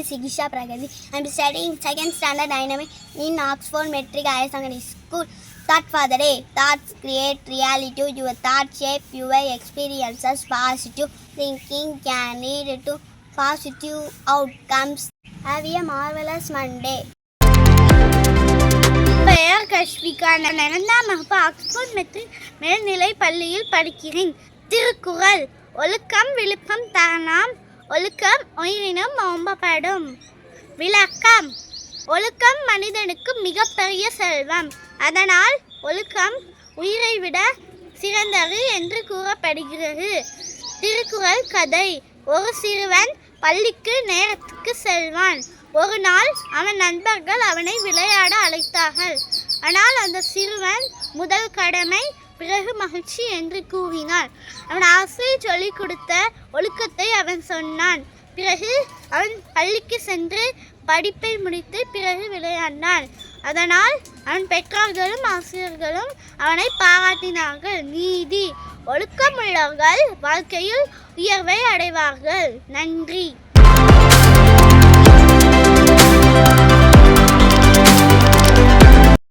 Sigisha Pragati. I am studying second standard dynamic in Oxford Metric Higher Secondary School. Thought for the day. Thoughts create reality. Your thoughts shape your experiences. Positive thinking can lead to positive outcomes. Have a marvelous Monday. பெயர் கஷ்விகா. நான் 2ஆம் வகுப்பு Oxford matric மேல்நிலை பள்ளியில் படிக்கிறேன். திருக்குறள். ஒழுக்கம் விழுப்பம் தரலாம், ஒழுக்கம் உயிரினும் ஓம்பப்படும். விளக்கம். ஒழுக்கம் மனிதனுக்கு மிகப்பெரிய செல்வம். அதனால் ஒழுக்கம் உயிரை விட சிறந்தது என்று கூறப்படுகிறது. திருக்குறள் கதை. ஒரு சிறுவன் பள்ளிக்கு நேரத்துக்கு செல்வான். ஒரு நாள் அவன் நண்பர்கள் அவனை விளையாட அழைத்தார்கள். ஆனால் அந்த சிறுவன் முதல் கடமை பிறகு மகிழ்ச்சி என்று கூறினான். அவன் ஆசிரியர் சொல்லிக் கொடுத்த ஒழுக்கத்தை அவன் சொன்னான். பிறகு அவன் பள்ளிக்கு சென்று படிப்பை முடித்து பிறகு விளையாடினான். அதனால் அவன் பெற்றோர்களும் ஆசிரியர்களும் அவனை பாராட்டினார்கள். நீதி. ஒழுக்கமுள்ளவர்கள் வாழ்க்கையில் உயர்வை அடைவார்கள். நன்றி.